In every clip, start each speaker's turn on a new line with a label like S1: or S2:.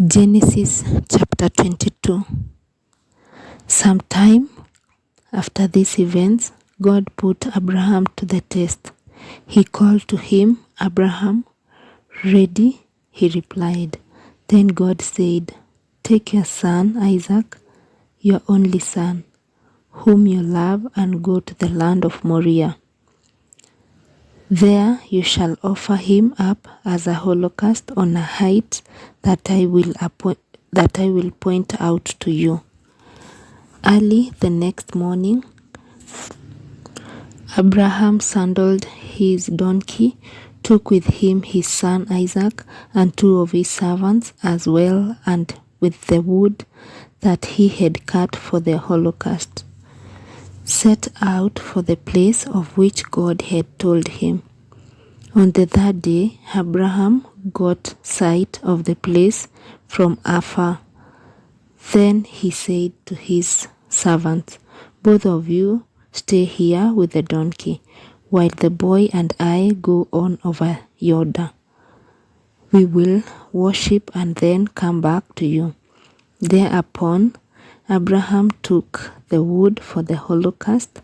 S1: Genesis chapter 22. Sometime after these events, God put Abraham to the test. He called to him, "Abraham." "Ready," he replied. Then God said, "Take your son Isaac, your only son, whom you love, and go to the land of Moriah. There you shall offer him up as a holocaust on a height that I will point out to you." Early the next morning, Abraham saddled his donkey, took with him his son Isaac and two of his servants as well, and with the wood that he had cut for the holocaust, set out for the place of which God had told him. On the third day, Abraham got sight of the place from afar. Then he said to his servants, "Both of you stay here with the donkey, while the boy and I go on over yonder. We will worship and then come back to you." Thereupon, Abraham took the wood for the holocaust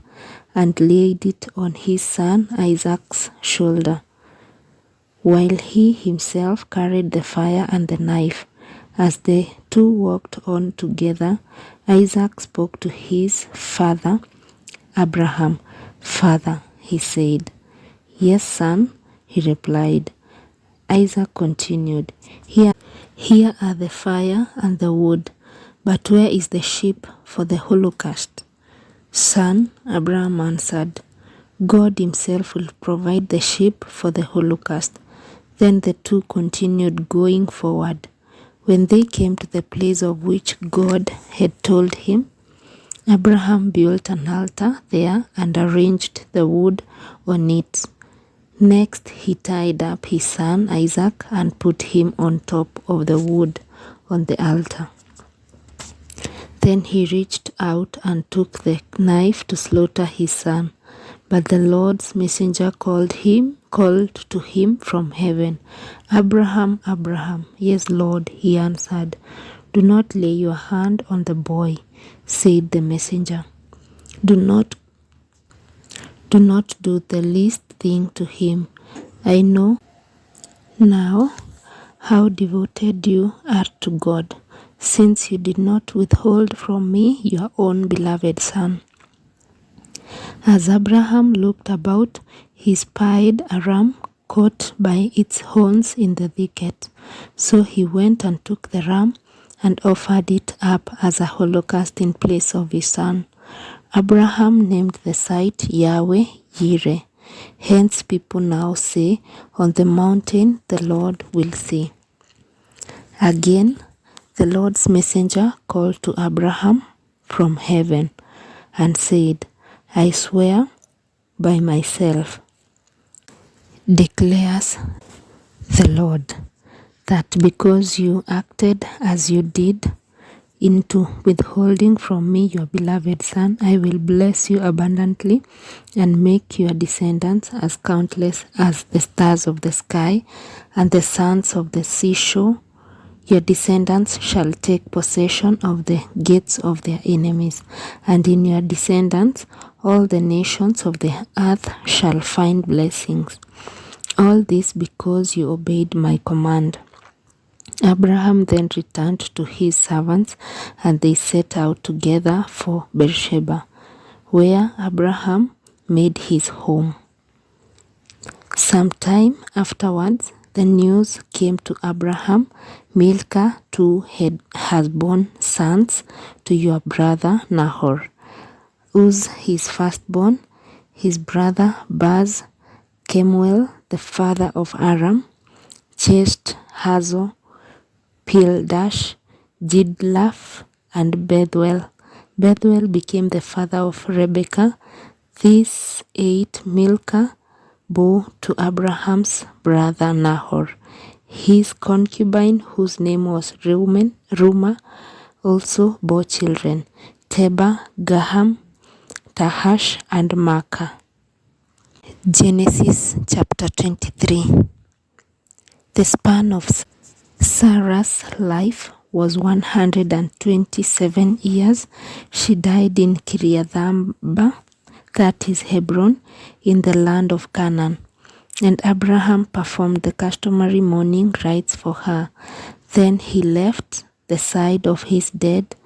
S1: and laid it on his son Isaac's shoulder, while he himself carried the fire and the knife. As the two walked on together, Isaac spoke to his father Abraham. "Father," he said. "Yes, son," he replied. Isaac continued, Here are the fire and the wood, but where is the sheep for the holocaust?" "Son," Abraham answered, "God himself will provide the sheep for the holocaust." Then the two continued going forward. When they came to the place of which God had told him, Abraham built an altar there and arranged the wood on it. Next, he tied up his son Isaac and put him on top of the wood on the altar. Then he reached out and took the knife to slaughter his son. But the Lord's messenger called to him from heaven, "Abraham, Abraham." "Yes, Lord," he answered. "Do not lay your hand on the boy," said the messenger. Do not do the least thing to him. I know now how devoted you are to God, since you did not withhold from me your own beloved son." As Abraham looked about, he spied a ram caught by its horns in the thicket. So he went and took the ram and offered it up as a holocaust in place of his son. Abraham named the site Yahweh Yireh. Hence people now say, "On the mountain the Lord will see." Again, the Lord's messenger called to Abraham from heaven and said, "I swear by myself, declares the Lord, that because you acted as you did into withholding from me your beloved son, I will bless you abundantly and make your descendants as countless as the stars of the sky and the sands of the seashore. Your descendants shall take possession of the gates of their enemies, and in your descendants all the nations of the earth shall find blessings. All this because you obeyed my command." Abraham then returned to his servants, and they set out together for Beersheba, where Abraham made his home. Some time afterwards, the news came to Abraham, "Milcah too has borne sons to your brother Nahor. Uz his firstborn, his brother Baz, Kemuel the father of Aram, Chesed, Hazo, Pildash, Jidlaph, and Bethuel. Bethuel became the father of Rebekah. These 8 Milcah bore to Abraham's brother Nahor. His concubine, whose name was Reumah, also bore children, Teba, Gaham, Tahash, and Makkah. Genesis chapter 23. The span of Sarah's life was 127 years. She died in Kiriathamba, that is Hebron, in the land of Canaan. And Abraham performed the customary mourning rites for her. Then he left the side of his dead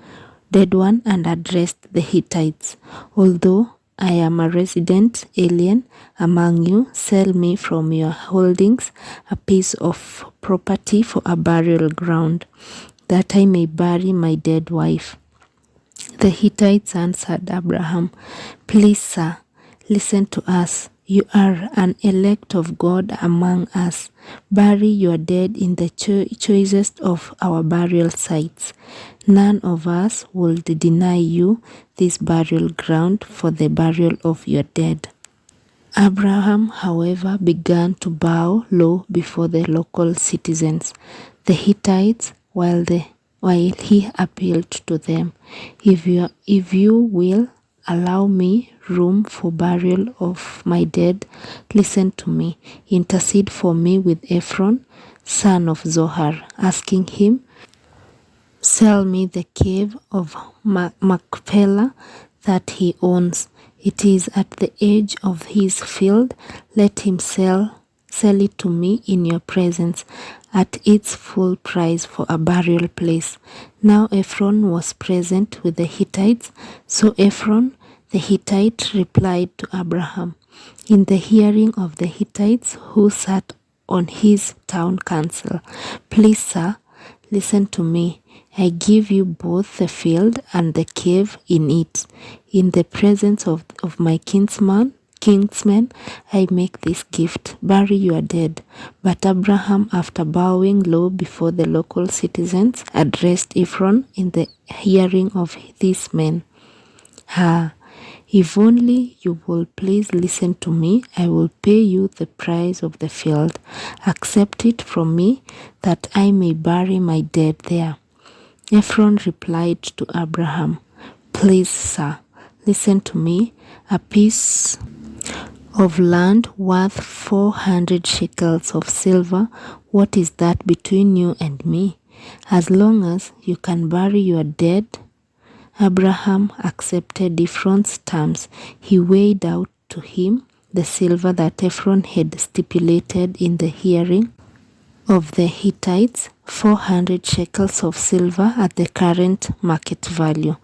S1: one and addressed the Hittites. Although I am a resident alien among you, sell me from your holdings a piece of property for a burial ground, that I may bury my dead wife. The Hittites answered Abraham, Please, sir, listen to us. You are an elect of God among us. Bury your dead in the choicest of our burial sites. None of us will deny you this burial ground for the burial of your dead. Abraham, however, began to bow low before the local citizens, the Hittites, while he appealed to them, If you will allow me room for burial of my dead, listen to me. Intercede for me with Ephron, son of Zohar, asking him, Sell me the cave of Machpelah that he owns. It is at the edge of his field. Let him sell it to me in your presence at its full price for a burial place. Now Ephron was present with the Hittites, so Ephron the Hittite replied to Abraham in the hearing of the Hittites who sat on his town council, Please, sir, listen to me. I give you both the field and the cave in it. In the presence of my kinsmen, I make this gift. Bury your dead. But Abraham, after bowing low before the local citizens, addressed Ephron in the hearing of these men. If only you will please listen to me, I will pay you the price of the field. Accept it from me, that I may bury my dead there. Ephron replied to Abraham, Please, sir, listen to me. A piece of land worth 400 shekels of silver, what is that between you and me? As long as you can bury your dead. Abraham accepted Ephron's terms. He weighed out to him the silver that Ephron had stipulated in the hearing of the Hittites, 400 shekels of silver at the current market value.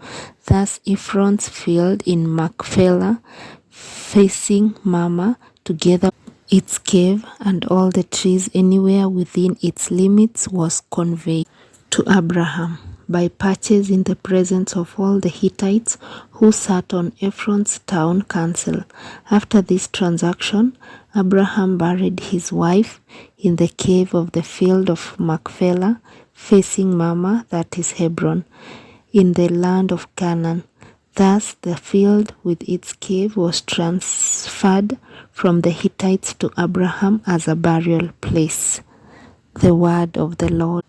S1: Thus Ephron's field in Machpelah, facing Mamre, together its cave and all the trees anywhere within its limits, was conveyed to Abraham by purchase in the presence of all the Hittites who sat on Ephron's town council. After this transaction, Abraham buried his wife in the cave of the field of Machpelah, facing Mamre, that is Hebron, in the land of Canaan. Thus the field with its cave was transferred from the Hittites to Abraham as a burial place. The word of the Lord.